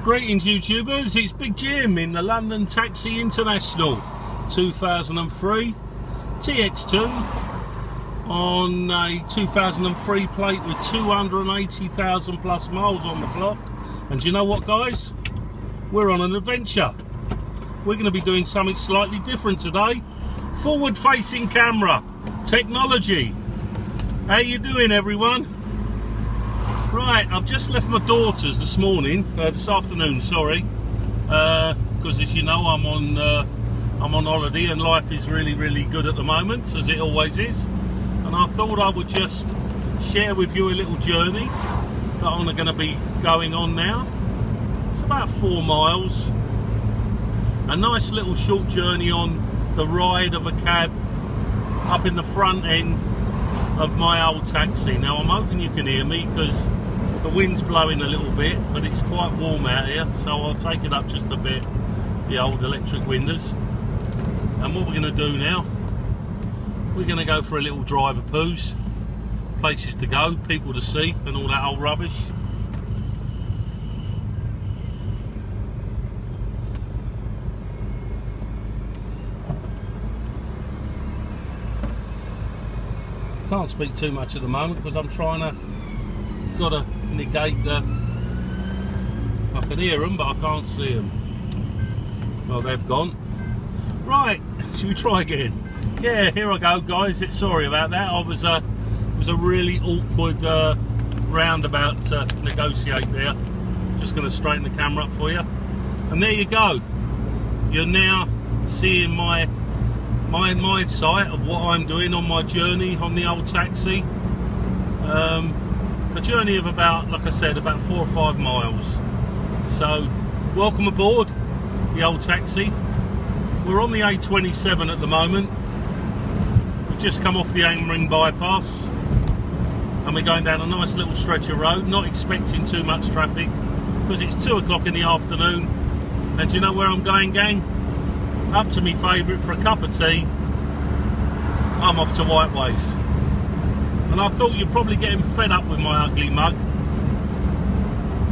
Greetings YouTubers, it's Big Jim in the London Taxi International 2003 TX2 on a 2003 plate with 280,000 plus miles on the clock. And do you know what, guys? We're on an adventure. We're going to be doing something slightly different today. Forward facing camera technology. How you doing, everyone? Right, I've just left my daughter's this afternoon, sorry, because as you know, I'm on holiday and life is really good at the moment, as it always is. And I thought I would just share with you a little journey that I'm going to be going on now. It's about 4 miles. A nice little short journey on the ride of a cab up in the front end of my old taxi. Now I'm hoping you can hear me because the wind's blowing a little bit, but it's quite warm out here, so I'll take it up just a bit, the old electric windows. And what we're going to do now, we're going to go for a little drive of poos, places to go, people to see, and all that old rubbish. Can't speak too much at the moment because I'm trying to negate the... I can hear them but I can't see them. Well, they've gone. Right, should we try again? Yeah, here I go, guys. Sorry about that. It was a really awkward roundabout to negotiate there. Just going to straighten the camera up for you. And there you go. You're now seeing my sight of what I'm doing on my journey on the old taxi. A journey of about, like I said, about 4 or 5 miles. So, welcome aboard the old taxi. We're on the A27 at the moment. We've just come off the Angmering bypass and we're going down a nice little stretch of road, not expecting too much traffic because it's 2 o'clock in the afternoon. And do you know where I'm going, gang? Up to me favourite for a cup of tea. I'm off to Whiteways. And I thought you're probably getting fed up with my ugly mug,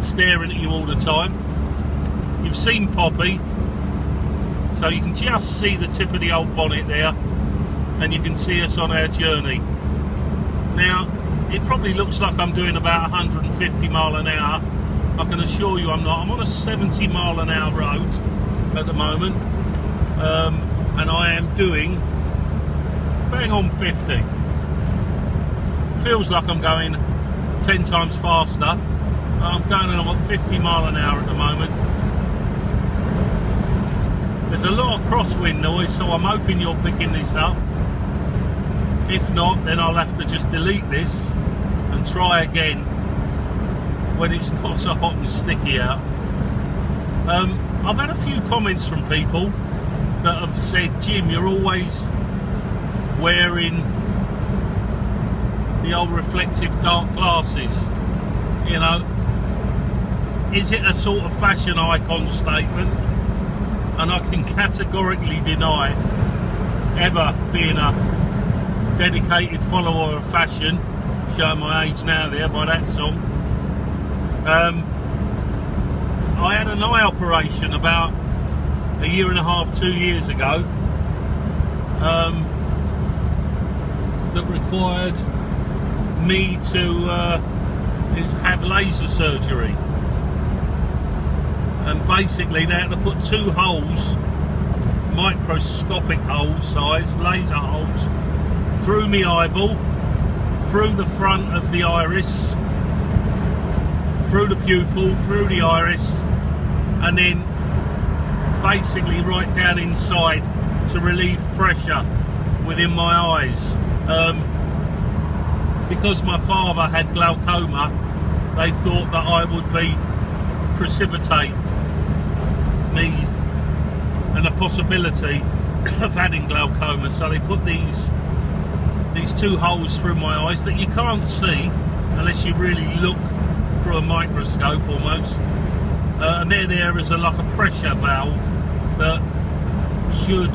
staring at you all the time. You've seen Poppy, so you can just see the tip of the old bonnet there, and you can see us on our journey. Now, it probably looks like I'm doing about 150 mile an hour. I can assure you I'm not. I'm on a 70 mile an hour road at the moment. And I am doing bang on 50. Feels like I'm going 10 times faster. I'm going on about 50 mile an hour at the moment. There's a lot of crosswind noise, so I'm hoping you're picking this up. If not, then I'll have to just delete this and try again when it's not so hot and sticky out. I've had a few comments from people that have said, Jim, you're always wearing the old reflective dark glasses. You know, is it a sort of fashion icon statement? And I can categorically deny ever being a dedicated follower of fashion. Showing my age now there by that song. I had an eye operation about a year and a half, 2 years ago, that required me to have laser surgery. And basically they had to put 2 holes, microscopic holes, size laser holes, through my eyeball, through the front of the iris, through the pupil, through the iris, and then basically right down inside to relieve pressure within my eyes. Because my father had glaucoma, they thought that I would be precipitate me and the possibility of having glaucoma, so they put these 2 holes through my eyes that you can't see unless you really look through a microscope almost. And they're there as like a pressure valve that should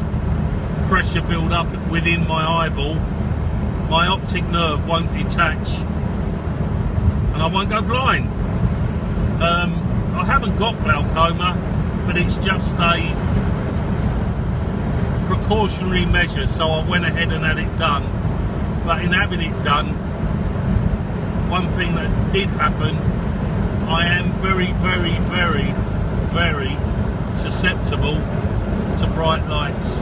pressure build up within my eyeball, my optic nerve won't detach and I won't go blind. I have haven't got glaucoma, but it's just a precautionary measure, so I went ahead and had it done. But in having it done, one thing that did happen, I am very, very, very, very susceptible to bright lights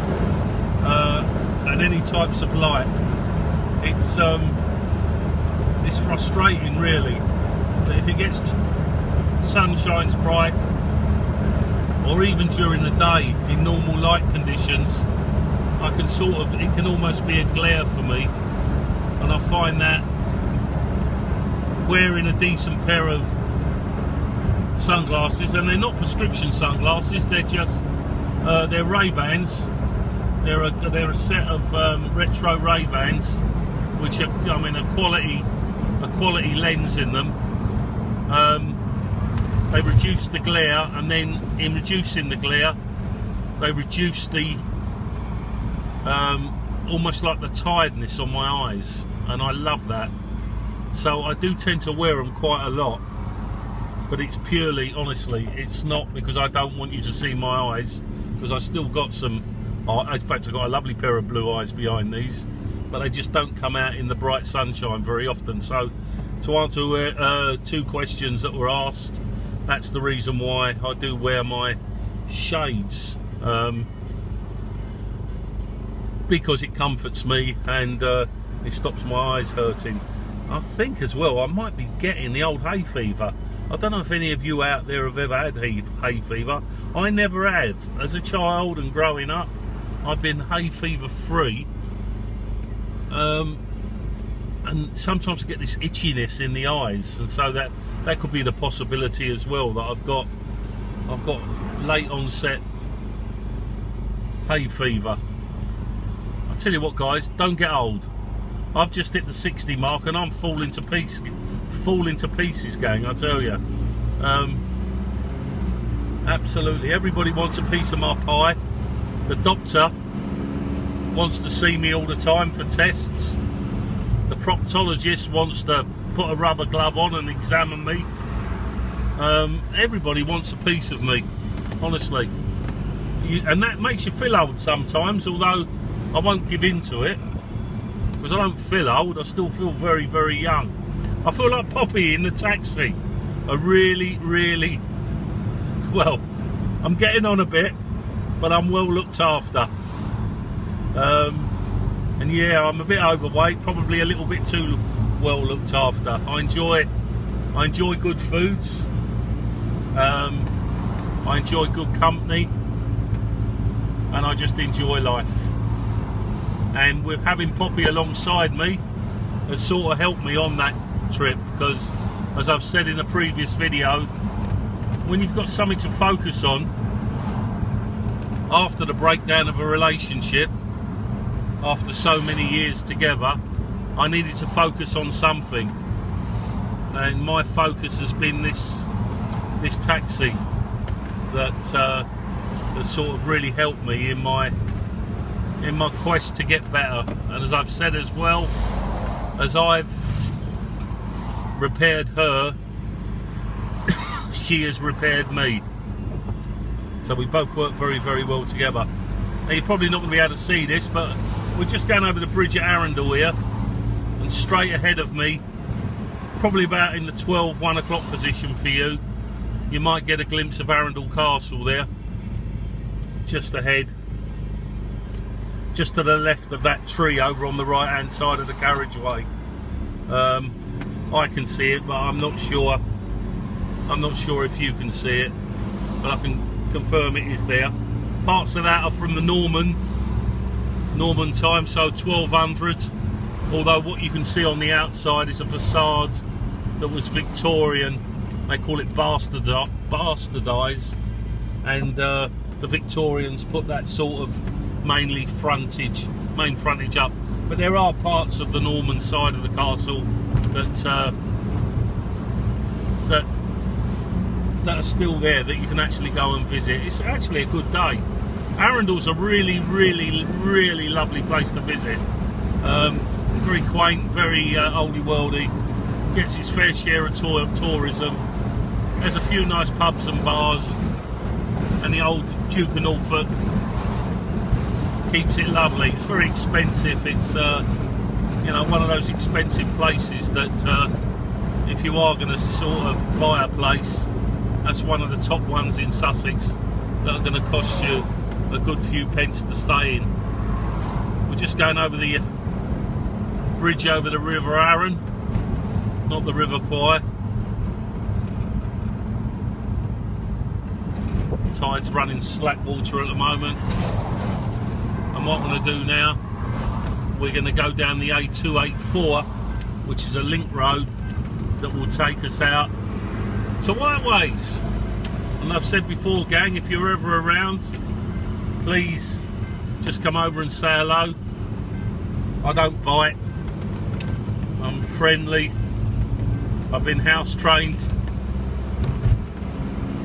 and any types of light. It's frustrating, really, that if it gets sun shines bright, or even during the day in normal light conditions, I can it can almost be a glare for me, and I find that wearing a decent pair of sunglasses, and they're not prescription sunglasses, they're just they're Ray-Bans. They're a set of retro Ray-Bans, which are, I mean, a quality lens in them. They reduce the glare, and then in reducing the glare, they reduce the almost like the tiredness on my eyes, and I love that. So I do tend to wear them quite a lot, but it's purely, honestly, it's not because I don't want you to see my eyes, because I still got some, in fact I've got a lovely pair of blue eyes behind these, but they just don't come out in the bright sunshine very often. So to answer 2 questions that were asked, that's the reason why I do wear my shades, because it comforts me and it stops my eyes hurting. I think as well I might be getting the old hay fever. I don't know if any of you out there have ever had hay fever. I never have. As a child and growing up, I've been hay fever free. And sometimes I get this itchiness in the eyes, and so that could be the possibility as well, that I've got late onset hay fever. I tell you what, guys, don't get old. I've just hit the 60 mark and I'm falling to pieces, gang, I tell you. Absolutely, everybody wants a piece of my pie. The doctor wants to see me all the time for tests. The proctologist wants to put a rubber glove on and examine me. Everybody wants a piece of me, honestly. And that makes you feel old sometimes, although I won't give in to it, because I don't feel old. I still feel very, very young. I feel like Poppy in the taxi. I really, really, well, I'm getting on a bit, but I'm well looked after. And yeah, I'm a bit overweight, probably a little bit too well looked after. I enjoy good foods. I enjoy good company, and I just enjoy life. And with having Poppy alongside me has sort of helped me on that trip, because as I've said in a previous video, when you've got something to focus on after the breakdown of a relationship, after so many years together, I needed to focus on something, and my focus has been this taxi that sort of really helped me in my quest to get better. And as I've said as well, as I've repaired her, she has repaired me. So we both work very, very well together. Now you're probably not going to be able to see this, but we're just going over the bridge at Arundel here, and straight ahead of me, probably about in the 1 o'clock position for you, you might get a glimpse of Arundel Castle there, just ahead, just to the left of that tree over on the right hand side of the carriageway. I can see it, but I'm not sure if you can see it, but I can confirm it is there. Parts of that are from the Norman time, so 1200, although what you can see on the outside is a facade that was Victorian. They call it bastardised, and the Victorians put that sort of main frontage up. But there are parts of the Norman side of the castle that are still there, that you can actually go and visit. It's actually a good day. Arundel's a really, really, really lovely place to visit. Very quaint, very oldie worldy. Gets its fair share of tourism. There's a few nice pubs and bars, and the old Duke of Norfolk keeps it lovely. It's very expensive. It's you know, one of those expensive places that if you are going to sort of buy a place, that's one of the top ones in Sussex that are going to cost you a good few pence to stay in. We're just going over the bridge over the River Arun, not the River Kwai. Tide's running slack water at the moment. And what I'm going to do now, we're going to go down the A284, which is a link road that will take us out to Whiteways. And I've said before, gang, if you're ever around, please just come over and say hello. I don't bite. I'm friendly. I've been house trained,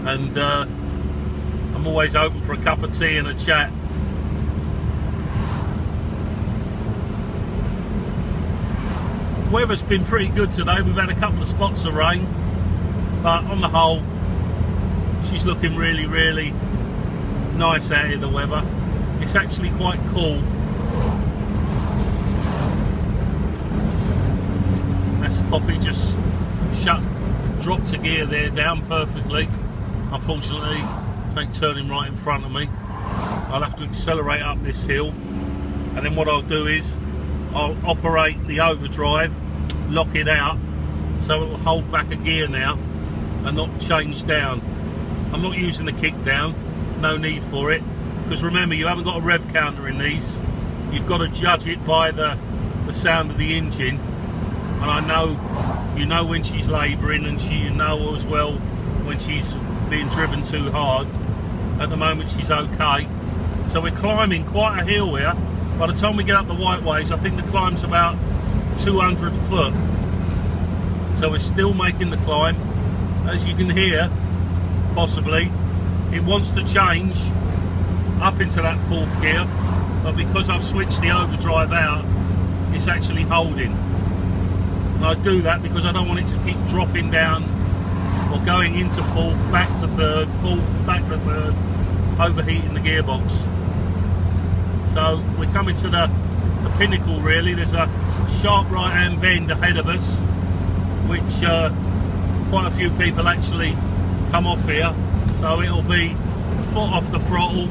and I'm always open for a cup of tea and a chat. Weather's been pretty good today. We've had a couple of spots of rain, but on the whole, she's looking really, really nice out here, the weather. It's actually quite cool. That's Poppy just dropped a gear there down perfectly. Unfortunately, it ain't turning right in front of me. I'll have to accelerate up this hill, and then what I'll do is I'll operate the overdrive, lock it out, so it will hold back a gear now and not change down. I'm not using the kick down, no need for it, because remember, you haven't got a rev counter in these. You've got to judge it by the sound of the engine, and I know, you know when she's labouring, and you know as well when she's being driven too hard. At the moment she's okay. So we're climbing quite a hill here. By the time we get up the Whiteways, I think the climb's about 200 foot. So we're still making the climb. As you can hear, possibly, it wants to change up into that fourth gear, but because I've switched the overdrive out, it's actually holding. And I do that because I don't want it to keep dropping down or going into fourth, back to third, fourth, back to third, overheating the gearbox. So we're coming to the pinnacle really. There's a sharp right hand bend ahead of us, which quite a few people actually come off here. So it'll be foot off the throttle,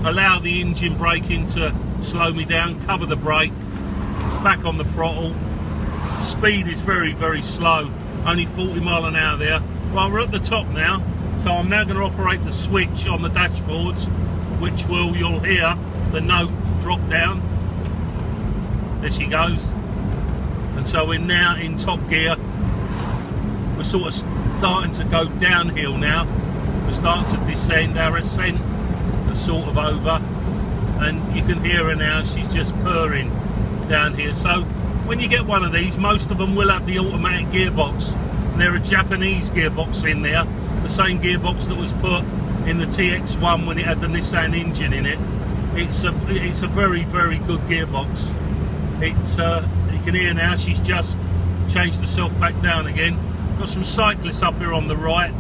allow the engine braking to slow me down, cover the brake, back on the throttle. Speed is very, very slow, only 40 mile an hour there. Well, we're at the top now, so I'm now going to operate the switch on the dashboards, which will, you'll hear the note drop down. There she goes. And so we're now in top gear. We're sort of starting to go downhill now. We're starting to descend. Our ascent is sort of over, and you can hear her now. She's just purring down here. So when you get one of these, most of them will have the automatic gearbox. And they're a Japanese gearbox in there, the same gearbox that was put in the TX1 when it had the Nissan engine in it. It's a very, very good gearbox. It's you can hear now she's just changed herself back down again. Got some cyclists up here on the right,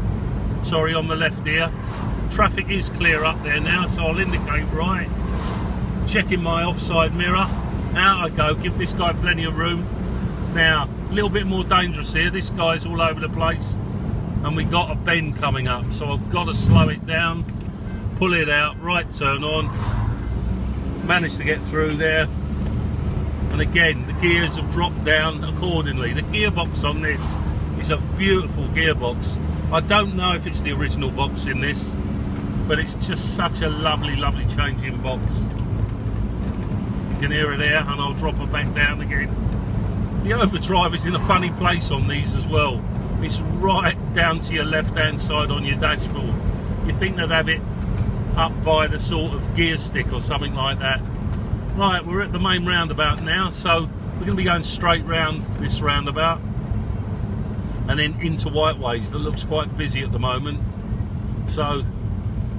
sorry, on the left here. Traffic is clear up there now, so I'll indicate right. Checking my offside mirror. Out I go, give this guy plenty of room. Now, a little bit more dangerous here. This guy's all over the place, and we got a bend coming up, so I've got to slow it down, pull it out, right turn on. Managed to get through there, and again the gears have dropped down accordingly. The gearbox on this is a beautiful gearbox. I don't know if it's the original box in this, but it's just such a lovely, lovely changing box. You can hear her there, and I'll drop her back down again. The overdrive is in a funny place on these as well. It's right down to your left hand side on your dashboard. You think they'd have it up by the sort of gear stick or something like that. Right, we're at the main roundabout now, so we're going to be going straight round this roundabout and then into Whiteways. That looks quite busy at the moment, so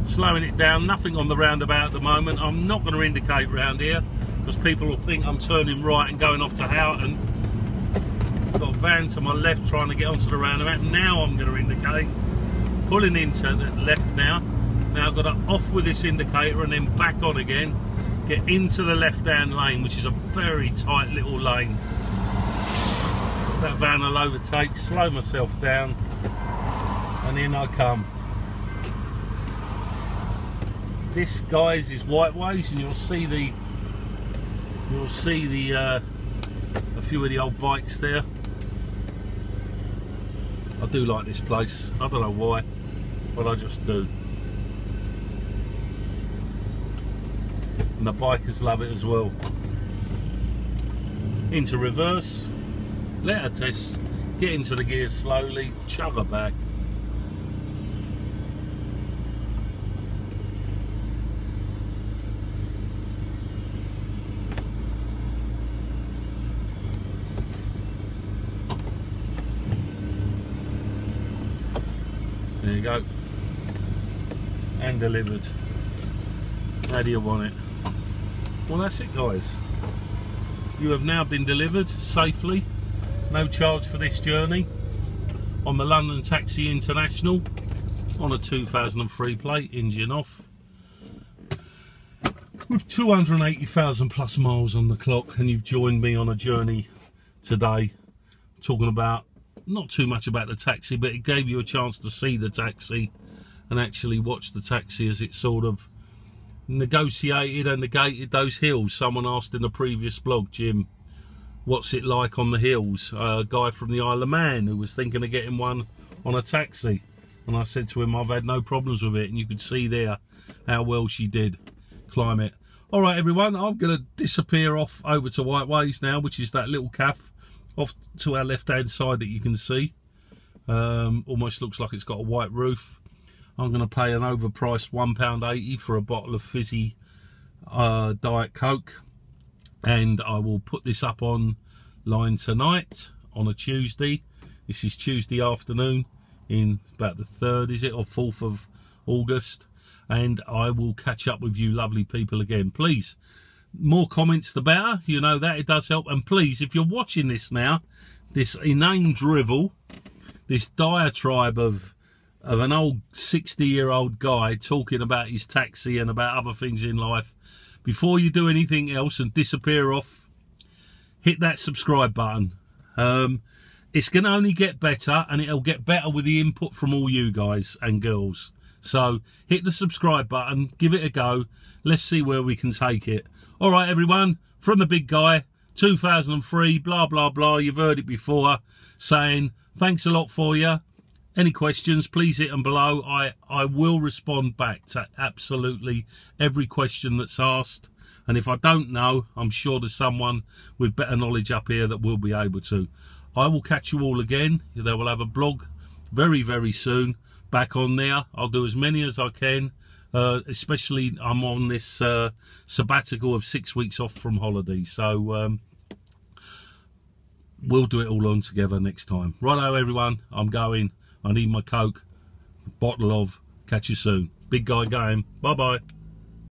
slowing it down. Nothing on the roundabout at the moment. I'm not going to indicate round here because people will think I'm turning right and going off to Houghton. Got a van to my left trying to get onto the roundabout. Now I'm going to indicate. pulling into the left now. Now I've got to off with this indicator and then back on again. Get into the left-hand lane, which is a very tight little lane. That van will overtake, slow myself down, and in I come. This, guys, is Whiteways, and you'll see a few of the old bikes there. I do like this place. I don't know why, but I just do. And the bikers love it as well. Into reverse, let her test, get into the gears slowly, chug her back. There you go. And delivered. How do you want it? Well, that's it, guys. You have now been delivered safely. No charge for this journey on the London Taxi International on a 2003 plate, engine off, with 280,000 plus miles on the clock. And you've joined me on a journey today, talking about not too much about the taxi, but it gave you a chance to see the taxi and actually watch the taxi as it sort of negotiated and negated those hills. Someone asked in the previous blog, Jim, what's it like on the hills? A guy from the Isle of Man who was thinking of getting one on a taxi, and I said to him, I've had no problems with it, and you could see there how well she did climb it. All right, everyone, I'm going to disappear off over to Whiteways now, which is that little cafe off to our left hand side that you can see. Almost looks like it's got a white roof. I'm going to pay an overpriced £1.80 for a bottle of fizzy Diet Coke, and I will put this up online tonight on a Tuesday. This is Tuesday afternoon in about the 3rd, is it, or 4th of August, and I will catch up with you lovely people again. Please, more comments the better, you know that, it does help. And please, if you're watching this now, this inane drivel, this diatribe of an old 60-year-old guy talking about his taxi and about other things in life, before you do anything else and disappear off, hit that subscribe button. It's going to only get better, and it'll get better with the input from all you guys and girls. So hit the subscribe button, give it a go. Let's see where we can take it. All right, everyone, from the big guy, 2003, blah, blah, blah. You've heard it before, saying thanks a lot for you. Any questions, please hit them below. I will respond back to absolutely every question that's asked. And if I don't know, I'm sure there's someone with better knowledge up here that will be able to. I will catch you all again. They will have a blog very, very soon back on there. I'll do as many as I can. Especially I'm on this sabbatical of 6 weeks off from holiday. So we'll do it all on together next time. Righto, everyone. I'm going. I need my Coke, bottle of. Catch you soon. Big guy going. Bye-bye.